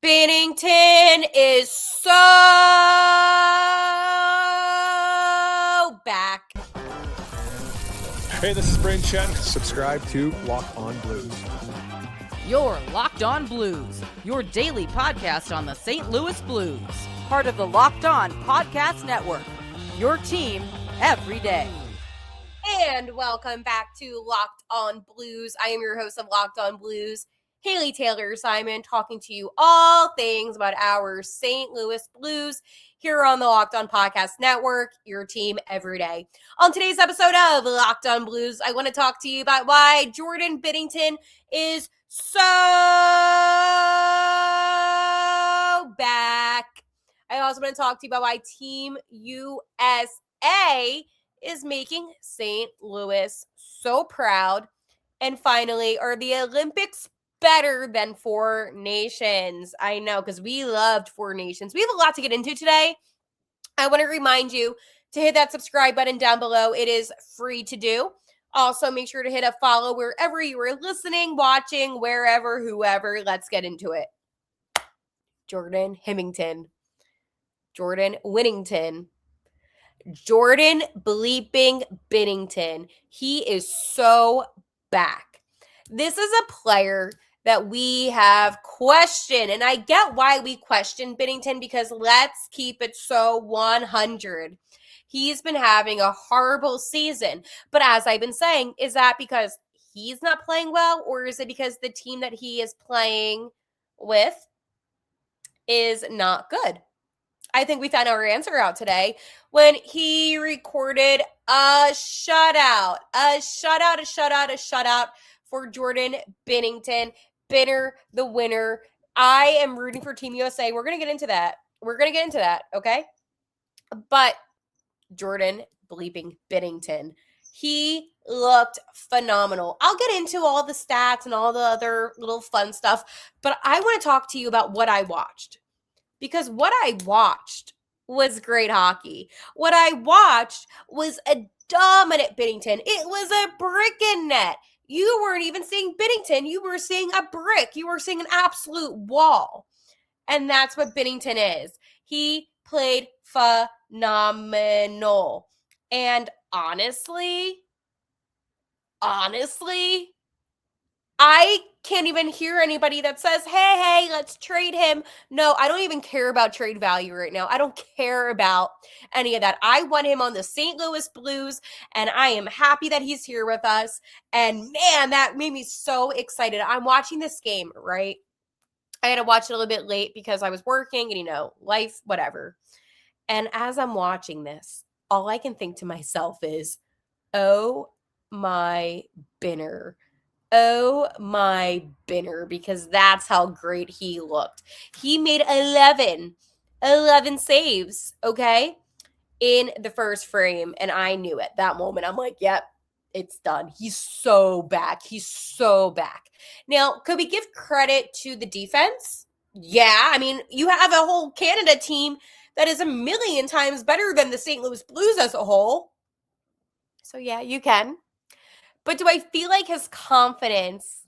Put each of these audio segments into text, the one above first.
Binnington is so back. Hey, this is Brayden Chen. Subscribe to Locked On Blues. You're Locked On Blues, your daily podcast on the St. Louis Blues. Part of the Locked On Podcast Network, your team every day. And welcome back to Locked On Blues. I am your host of Locked On Blues, Haley Taylor Simon, talking to you all things about our St. Louis Blues here on the Locked On Podcast Network, your team every day. On today's episode of Locked On Blues, I want to talk to you about why Jordan Binnington is so back. I also want to talk to you about why Team USA is making St. Louis so proud. And finally, are the Olympics better than Four Nations? I know, because we loved Four Nations. We have a lot to get into today. I want to remind you to hit that subscribe button down below. It is free to do. Also, make sure to hit a follow wherever you are listening, watching, wherever, whoever. Let's get into it. Jordan Binnington. Jordan Winnington. Jordan bleeping Binnington. He is so back. This is a player that we have questioned, and I get why we question Binnington, because let's keep it so 100. He's been having a horrible season, but as I've been saying, is that because he's not playing well, or is it because the team that he is playing with is not good? I think we found our answer out today when he recorded a shutout for Jordan Binnington. Binner, the winner. I am rooting for Team USA. We're going to get into that. Okay? But Jordan bleeping Binnington, he looked phenomenal. I'll get into all the stats and all the other little fun stuff, but I want to talk to you about what I watched. Because what I watched was great hockey. What I watched was a dominant Binnington. It was a brick in net. You weren't even seeing Binnington. You were seeing a brick. You were seeing an absolute wall. And that's what Binnington is. He played phenomenal. And honestly, I can't even hear anybody that says, hey, let's trade him. No, I don't even care about trade value right now. I don't care about any of that. I want him on the St. Louis Blues, and I am happy that he's here with us. And man, that made me so excited. I'm watching this game, right? I had to watch it a little bit late because I was working and, life, whatever. And as I'm watching this, all I can think to myself is, oh my Binner. Oh my Binner, because that's how great he looked. He made 11 saves, okay, in the first frame, and I knew it. That moment, I'm like, yep, it's done. He's so back. Now, could we give credit to the defense? Yeah, I mean, you have a whole Canada team that is a million times better than the St. Louis Blues as a whole. So yeah, you can. But do I feel like his confidence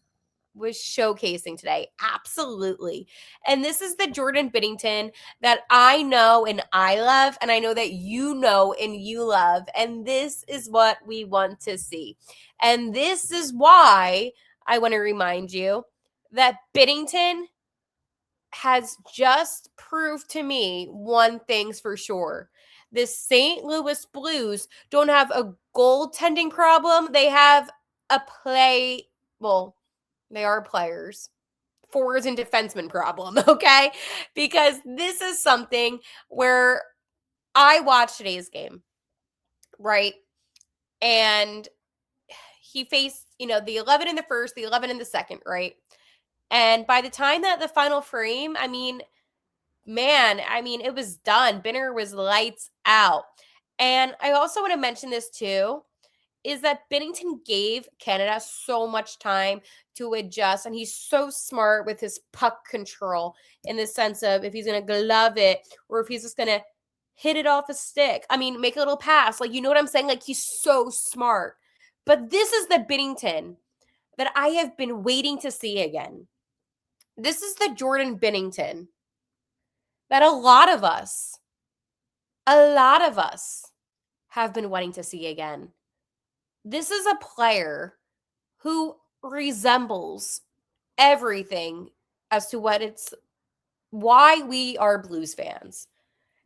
was showcasing today? Absolutely. And this is the Jordan Binnington that I know and I love, and I know that you know and you love. And this is what we want to see. And this is why I want to remind you that Binnington has just proved to me one thing's for sure. The St. Louis Blues don't have a goaltending problem. They have they are players. Forwards and defensemen problem, okay? Because this is something where I watched today's game, right? And he faced, the 11 in the first, the 11 in the second, right? And by the time that the final frame, it was done. Binner was lights out. And I also want to mention this too, is that Binnington gave Canada so much time to adjust, and he's so smart with his puck control in the sense of if he's going to glove it or if he's just going to hit it off a stick. Make a little pass. You know what I'm saying? He's so smart. But this is the Binnington that I have been waiting to see again. This is the Jordan Binnington that a lot of us have been wanting to see again. This is a player who resembles everything as to why we are Blues fans.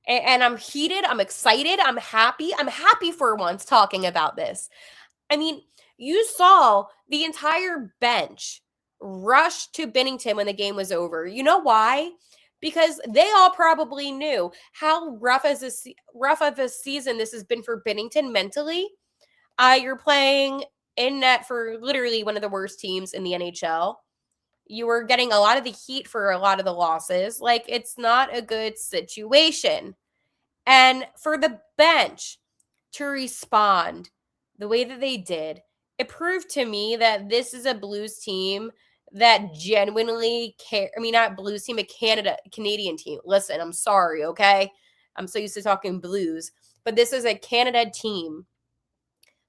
And I'm heated, I'm excited, I'm happy for once talking about this. I mean, you saw the entire bench rush to Binnington when the game was over. You know why? Because they all probably knew how rough of a season this has been for Binnington mentally. You're playing in net for literally one of the worst teams in the NHL. You were getting a lot of the heat for a lot of the losses. Like, it's not a good situation. And for the bench to respond the way that they did, it proved to me that this is a Blues team that genuinely care. I mean, not Blues team, a Canadian team. Listen, I'm sorry, okay? I'm so used to talking Blues, but this is a Canada team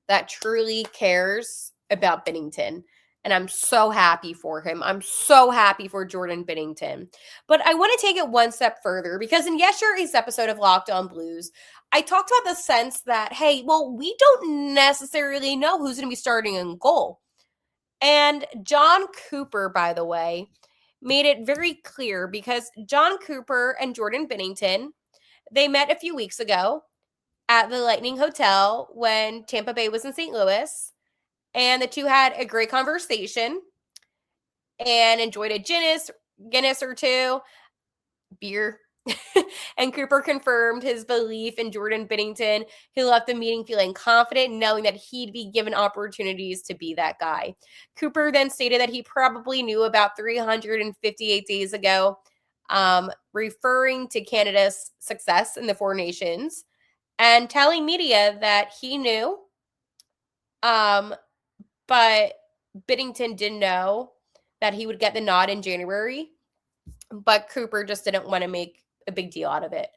that truly cares about Binnington. And I'm so happy for him. I'm so happy for Jordan Binnington. But I want to take it one step further because in yesterday's episode of Locked On Blues, I talked about the sense that, hey, well, we don't necessarily know who's going to be starting in goal. And John Cooper, by the way, made it very clear because John Cooper and Jordan Binnington, they met a few weeks ago at the Lightning Hotel when Tampa Bay was in St. Louis. And the two had a great conversation and enjoyed a Guinness or two, beer. And Cooper confirmed his belief in Jordan Binnington, who left the meeting feeling confident, knowing that he'd be given opportunities to be that guy. Cooper then stated that he probably knew about 358 days ago, referring to Canada's success in the Four Nations and telling media that he knew, but Binnington didn't know that he would get the nod in January, but Cooper just didn't want to make a big deal out of it.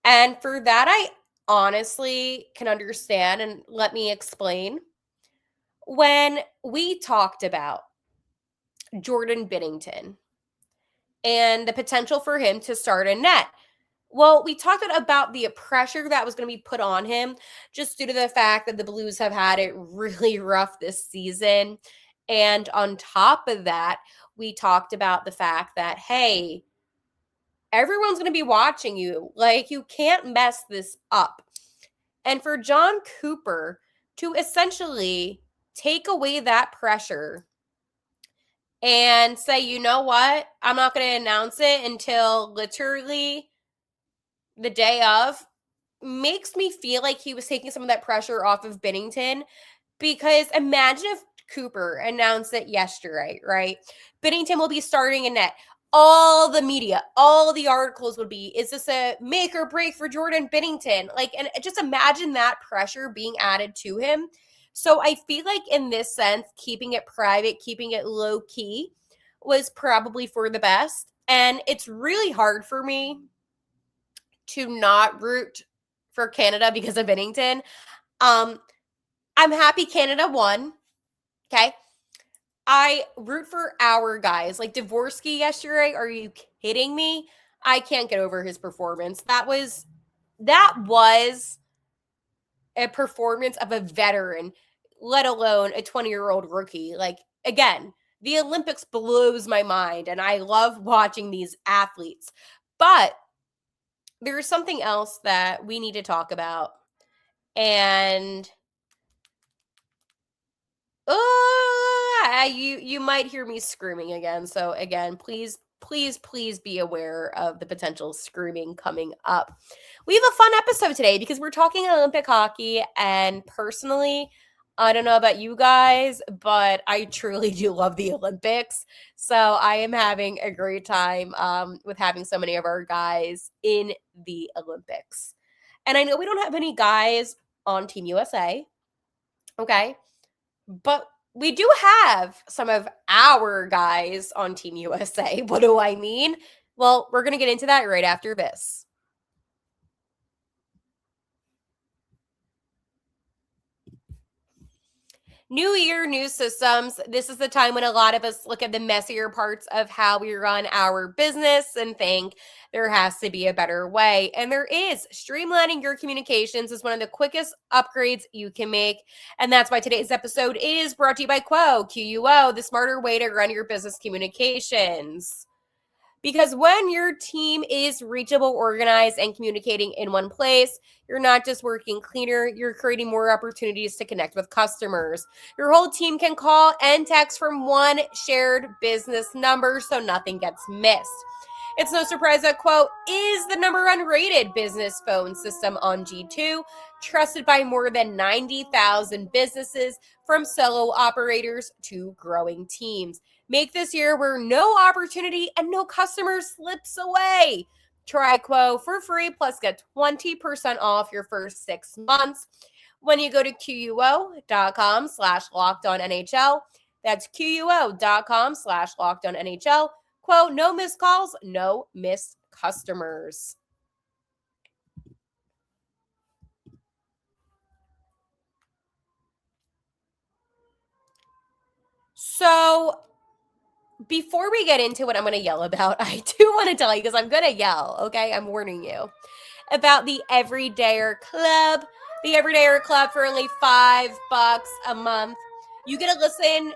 And for that, I honestly can understand, and let me explain. When we talked about Jordan Binnington and the potential for him to start a net, well, we talked about the pressure that was going to be put on him just due to the fact that the Blues have had it really rough this season. And on top of that, we talked about the fact that, hey, everyone's going to be watching you. Like, you can't mess this up. And for John Cooper to essentially take away that pressure and say, you know what, I'm not going to announce it until literally the day of, makes me feel like he was taking some of that pressure off of Binnington. Because imagine if Cooper announced it yesterday, right? Binnington will be starting in net. All the media, all the articles would be, is this a make or break for Jordan Binnington? Like, and just imagine that pressure being added to him. So I feel like in this sense, keeping it private, keeping it low key was probably for the best. And it's really hard for me to not root for Canada because of Binnington. I'm happy Canada won. Okay. I root for our guys. Like Dvorsky yesterday. Are you kidding me? I can't get over his performance. That was a performance of a veteran, let alone a 20-year-old rookie. Like, again, the Olympics blows my mind, and I love watching these athletes. But there's something else that we need to talk about. And you might hear me screaming again. So again, please be aware of the potential screaming coming up. We have a fun episode today because we're talking Olympic hockey, and personally, I don't know about you guys, but I truly do love the Olympics. So I am having a great time with having so many of our guys in the Olympics. And I know we don't have any guys on Team USA, okay? But we do have some of our guys on Team USA. What do I mean? Well, we're going to get into that right after this. New year, new systems. This is the time when a lot of us look at the messier parts of how we run our business and think there has to be a better way. And there is. Streamlining your communications is one of the quickest upgrades you can make. And that's why today's episode is brought to you by QUO, the smarter way to run your business communications. Because when your team is reachable, organized, and communicating in one place, you're not just working cleaner, you're creating more opportunities to connect with customers. Your whole team can call and text from one shared business number so nothing gets missed. It's no surprise that QUO is the #1 rated business phone system on G2, trusted by more than 90,000 businesses, from solo operators to growing teams. Make this year where no opportunity and no customer slips away. Try QUO for free, plus get 20% off your first 6 months when you go to QUO.com/LockedOnNHL. That's QUO.com/LockedOnNHL. QUO, no missed calls, no missed customers. So before we get into what I'm going to yell about, I do want to tell you, because I'm going to yell, okay? I'm warning you, about the Everydayer Club. The Everydayer Club, for only $5 a month. You get to listen,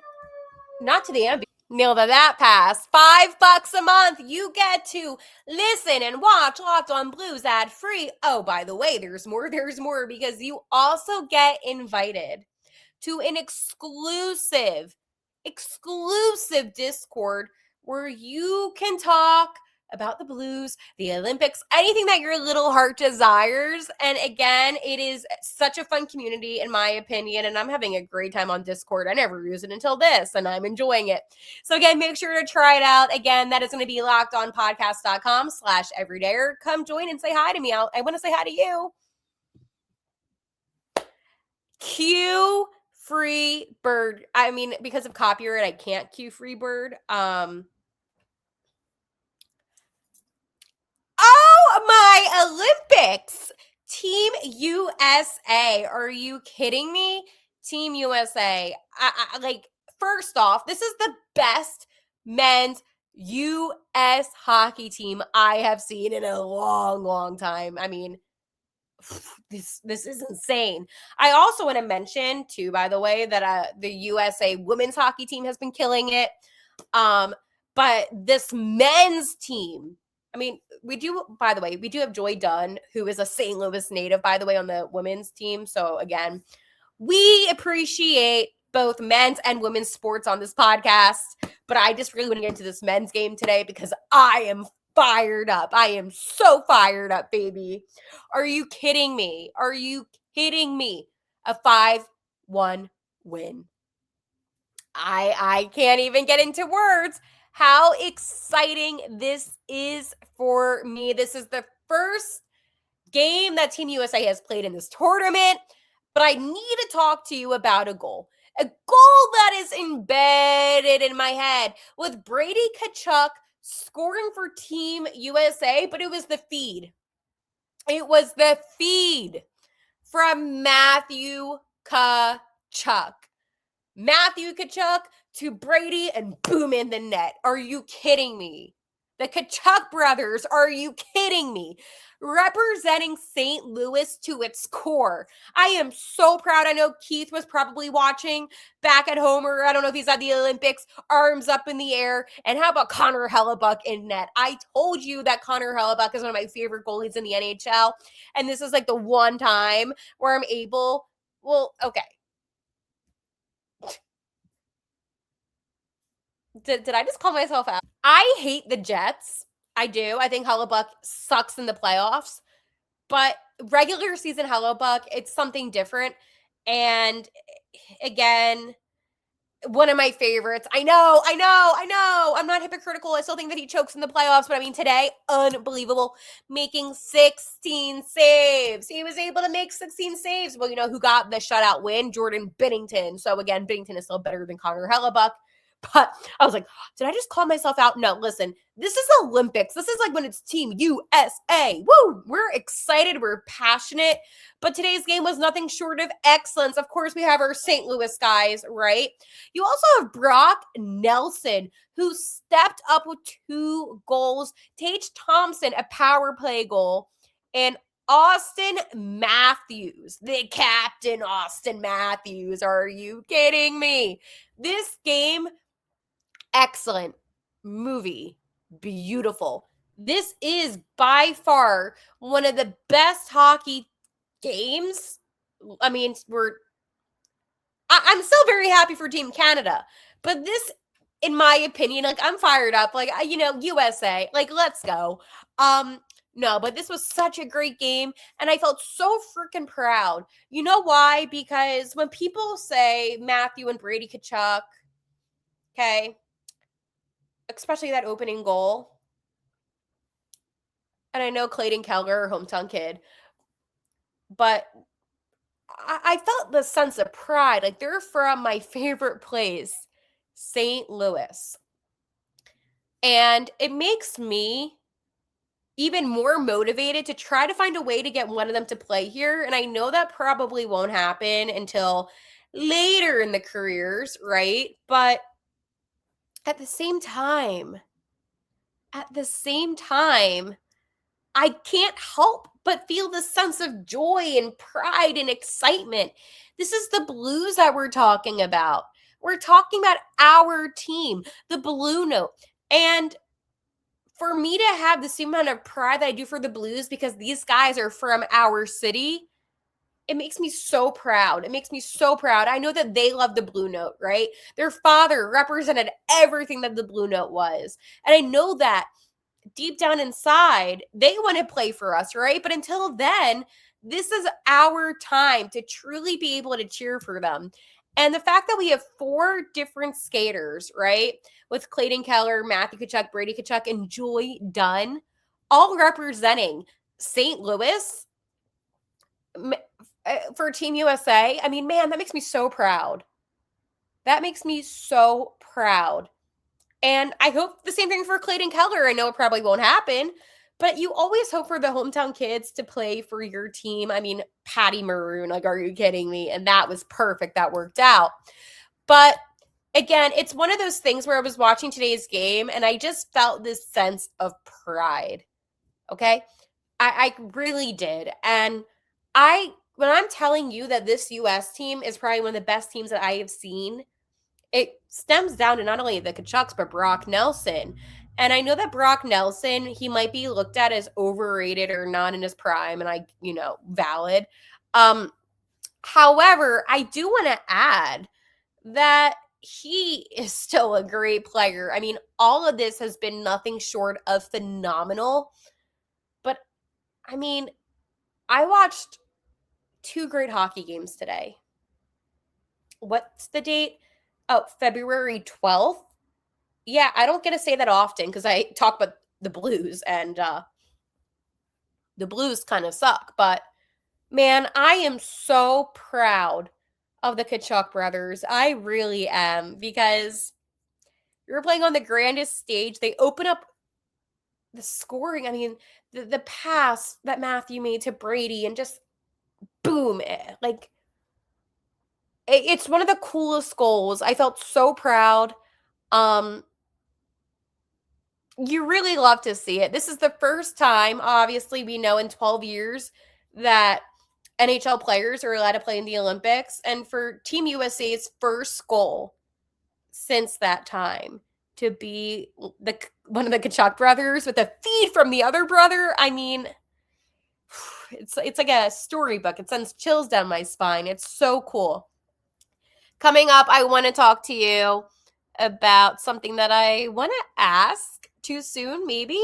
not to the end, nailed that pass. $5 a month. You get to listen and watch Locked On Blues ad free. Oh, by the way, there's more, because you also get invited to an exclusive Discord where you can talk about the Blues, the Olympics, anything that your little heart desires. And again, it is such a fun community, in my opinion, and I'm having a great time on Discord. I never used it until this, and I'm enjoying it. So again, make sure to try it out. Again, that is going to be lockedonpodcast.com/everydayer. Come join and say hi to me. I want to say hi to you. Cue Free Bird. I mean, because of copyright, I can't cue Free Bird. Oh, my Olympics! Team USA. Are you kidding me? Team USA. Like, first off, this is the best men's U.S. hockey team I have seen in a long, long time. I mean, this is insane. I also want to mention too, by the way, that the USA women's hockey team has been killing it. But this men's team, I mean, we do have Joy Dunn, who is a St. Louis native, by the way, on the women's team. So again, we appreciate both men's and women's sports on this podcast. But I just really want to get into this men's game today because I am fired up. I am so fired up, baby. Are you kidding me? Are you kidding me? A 5-1 win. I can't even get into words how exciting this is for me. This is the first game that Team USA has played in this tournament, but I need to talk to you about a goal that is embedded in my head, with Brady Tkachuk scoring for Team USA, but it was the feed. It was the feed from Matthew Tkachuk. Matthew Tkachuk to Brady, and boom, in the net. Are you kidding me? The Tkachuk brothers, are you kidding me? Representing St. Louis to its core. I am so proud. I know Keith was probably watching back at home, or I don't know if he's at the Olympics, arms up in the air. And how about Connor Hellebuyck in net? I told you that Connor Hellebuyck is one of my favorite goalies in the NHL. And this is like the one time where I'm able, okay. Did I just call myself out? I hate the Jets. I do. I think Hellebuyck sucks in the playoffs. But regular season Hellebuyck, it's something different. And again, one of my favorites. I know. I'm not hypocritical. I still think that he chokes in the playoffs. But I mean, today, unbelievable. Making 16 saves. He was able to make 16 saves. Well, you know who got the shutout win? Jordan Binnington. So again, Binnington is still better than Connor Hellebuyck. But I was like, did I just call myself out? No, listen, this is Olympics. This is like when it's Team USA. Woo! We're excited. We're passionate. But today's game was nothing short of excellence. Of course, we have our St. Louis guys, right? You also have Brock Nelson, who stepped up with 2 goals. Tage Thompson, a power play goal. And Austin Matthews, the captain Austin Matthews. Are you kidding me? This game, excellent. Movie, beautiful. This is by far one of the best hockey games. I mean, I'm still very happy for Team Canada, but this, in my opinion, like, I'm fired up. Like, USA, like, let's go. No, but this was such a great game, and I felt so freaking proud. You know why? Because when people say Matthew and Brady Tkachuk, okay, especially that opening goal, and I know Clayton Keller, hometown kid, but I felt the sense of pride. Like, they're from my favorite place, St. Louis. And it makes me even more motivated to try to find a way to get one of them to play here. And I know that probably won't happen until later in the careers, right? But at the same time, I can't help but feel this sense of joy and pride and excitement. This is the Blues that we're talking about. We're talking about our team, the Blue Note. And for me to have the same amount of pride that I do for the Blues because these guys are from our city, it makes me so proud. It makes me so proud. I know that they love the Blue Note, right? Their father represented everything that the Blue Note was. And I know that deep down inside, they want to play for us, right? But until then, this is our time to truly be able to cheer for them. And the fact that we have 4 different skaters, right? With Clayton Keller, Matthew Tkachuk, Brady Tkachuk, and Joy Dunn, all representing St. Louis for Team USA. I mean, man, that makes me so proud. That makes me so proud. And I hope the same thing for Clayton Keller. I know it probably won't happen, but you always hope for the hometown kids to play for your team. I mean, Patty Maroon, like, are you kidding me? And that was perfect. That worked out. But again, it's one of those things where I was watching today's game and I just felt this sense of pride. Okay? I really did. And when I'm telling you that this US team is probably one of the best teams that I have seen, it stems down to not only the Kachucks, but Brock Nelson. And I know that Brock Nelson, he might be looked at as overrated or not in his prime, and valid. However, I do want to add that he is still a great player. I mean, all of this has been nothing short of phenomenal. But, I mean, I watched 2 great hockey games today. What's the date? Oh, February 12th. Yeah, I don't get to say that often because I talk about the Blues and the Blues kind of suck. But, man, I am so proud of the Tkachuk brothers. I really am, because you're playing on the grandest stage. They open up the scoring. I mean, the pass that Matthew made to Brady and just boom. It's one of the coolest goals. I felt so proud. You really love to see it. This is the first time, obviously, we know in 12 years that NHL players are allowed to play in the Olympics. And for Team USA's first goal since that time to be one of the Tkachuk brothers with a feed from the other brother, I mean, it's like a storybook. It sends chills down my spine. It's so cool. Coming up, I want to talk to you about something that I want to ask too soon, maybe.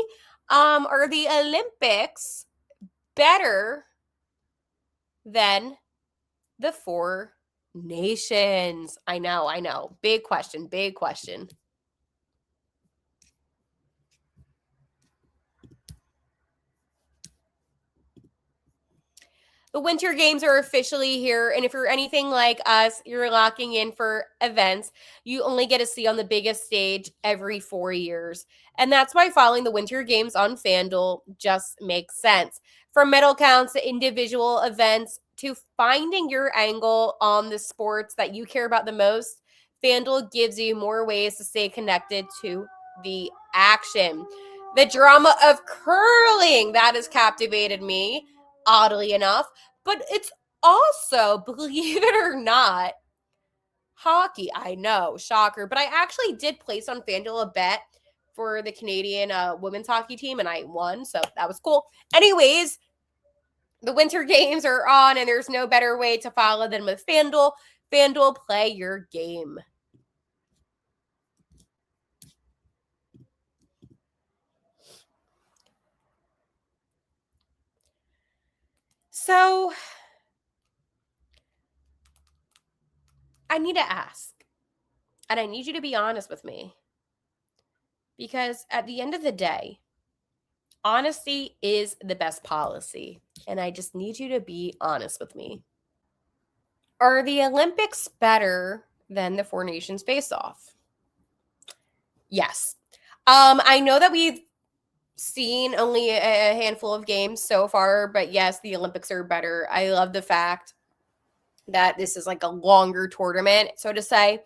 Are the Olympics better than the 4 nations? I know. Big question. The Winter Games are officially here, and if you're anything like us, you're locking in for events you only get to see on the biggest stage every 4 years. And that's why following the Winter Games on FanDuel just makes sense. From medal counts to individual events to finding your angle on the sports that you care about the most, FanDuel gives you more ways to stay connected to the action. The drama of curling, that has captivated me, oddly enough. But it's also, believe it or not, hockey. I know, shocker. But I actually did place on FanDuel a bet for the Canadian women's hockey team, and I won, so that was cool. Anyways, the Winter Games are on, and there's no better way to follow than with FanDuel. FanDuel, play your game. So, I need to ask, and I need you to be honest with me, because at the end of the day, honesty is the best policy, and I just need you to be honest with me. Are the Olympics better than the Four Nations face-off? Yes. I know that we've seen only a handful of games so far, but yes, the Olympics are better. I love the fact that this is like a longer tournament, so to say.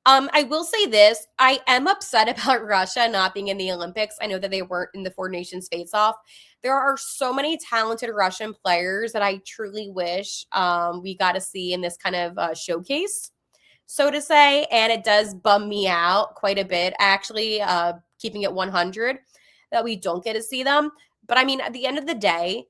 I will say this. I am upset about Russia not being in the Olympics. I know that they weren't in the Four Nations face-off. There are so many talented Russian players that I truly wish we got to see in this kind of showcase, so to say. And it does bum me out quite a bit, actually, keeping it 100, that we don't get to see them. But I mean, at the end of the day,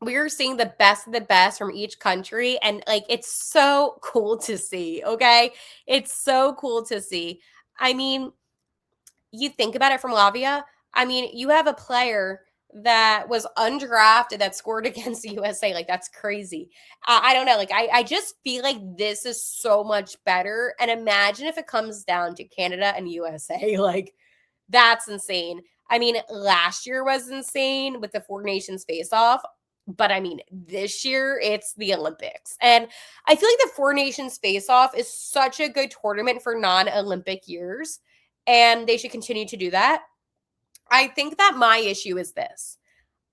we're seeing the best of the best from each country, and like it's so cool to see. Okay, it's so cool to see. I mean, you think about it from Lavia. I mean, you have a player that was undrafted that scored against the USA. Like, that's crazy. I don't know. Like, I just feel like this is so much better. And imagine if it comes down to Canada and USA. Like, that's insane. I mean, last year was insane with the Four Nations face-off. But I mean, this year it's the Olympics. And I feel like the Four Nations face-off is such a good tournament for non-Olympic years. And they should continue to do that. I think that my issue is this.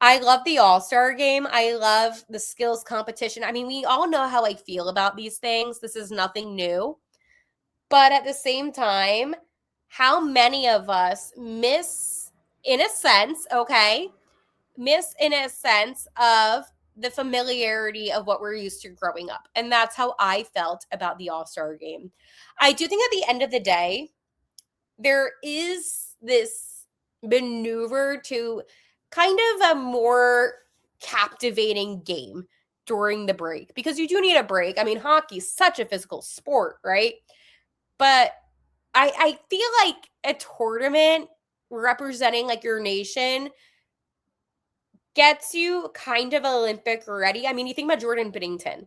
I love the All-Star game. I love the skills competition. I mean, we all know how I feel about these things. This is nothing new. But at the same time, how many of us miss in a sense of the familiarity of what we're used to growing up. And that's how I felt about the All-Star game. I do think at the end of the day, there is this maneuver to kind of a more captivating game during the break, because you do need a break. I mean, hockey's such a physical sport, right? But I feel like a tournament representing like your nation gets you kind of Olympic ready. I mean, you think about Jordan Binnington.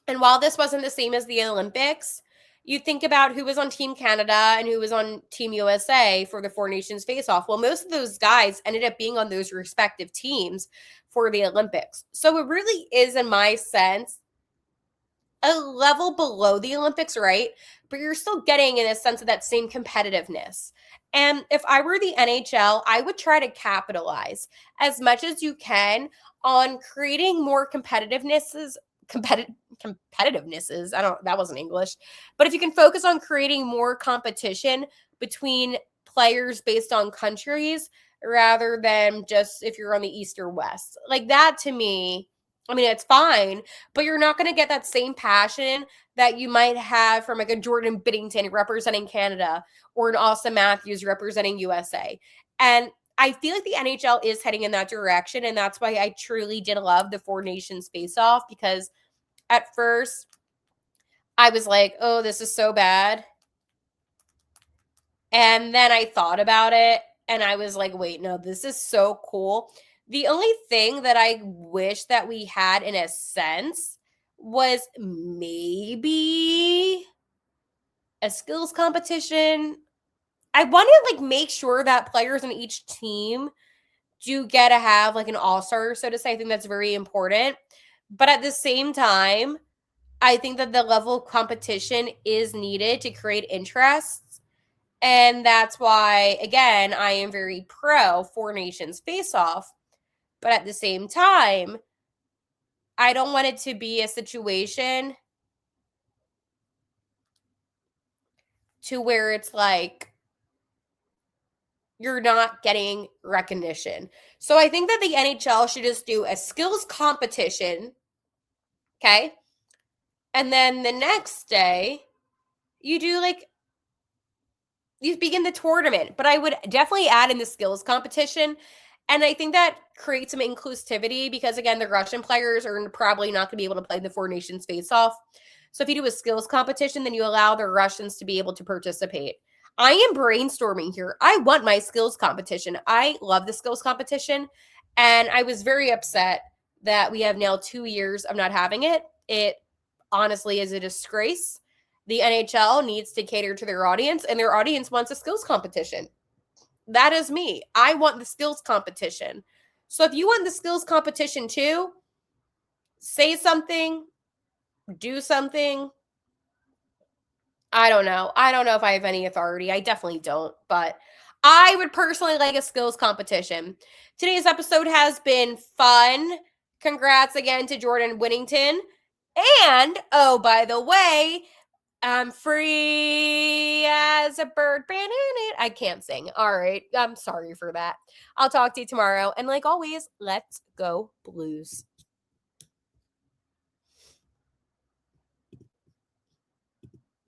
And while this wasn't the same as the Olympics, you think about who was on Team Canada and who was on Team USA for the Four Nations face-off. Well, most of those guys ended up being on those respective teams for the Olympics. So it really is, in my sense, a level below the Olympics, right? But you're still getting, in a sense, of that same competitiveness. And if I were the NHL, I would try to capitalize as much as you can on creating more competitivenesses. That wasn't English. But if you can focus on creating more competition between players based on countries rather than just if you're on the East or West. Like that, to me, I mean, it's fine, but you're not going to get that same passion that you might have from like a Jordan Binnington representing Canada or an Austin Matthews representing USA. And I feel like the NHL is heading in that direction, and that's why I truly did love the Four Nations face-off, because at first I was like, oh, this is so bad. And then I thought about it, and I was like, wait, no, this is so cool. The only thing that I wish that we had, in a sense, was maybe a skills competition. I want to like make sure that players on each team do get to have like an all-star, so to say. I think that's very important. But at the same time, I think that the level of competition is needed to create interest. And that's why, again, I am very pro Four Nations face-off. But at the same time, I don't want it to be a situation to where it's like you're not getting recognition. So I think that the NHL should just do a skills competition, okay? And then the next day, you do like, you begin the tournament. But I would definitely add in the skills competition. And I think that creates some inclusivity because, again, the Russian players are probably not going to be able to play the Four Nations face-off. So if you do a skills competition, then you allow the Russians to be able to participate. I am brainstorming here. I want my skills competition. I love the skills competition. And I was very upset that we have now 2 years of not having it. It honestly is a disgrace. The NHL needs to cater to their audience, and their audience wants a skills competition. That is me. I want the skills competition. So if you want the skills competition too, say something, do something. I don't know. I don't know if I have any authority. I definitely don't, but I would personally like a skills competition. Today's episode has been fun. Congrats again to Jordan Binnington. And, oh, by the way, I'm free as a bird. I can't sing. All right. I'm sorry for that. I'll talk to you tomorrow. And like always, let's go Blues.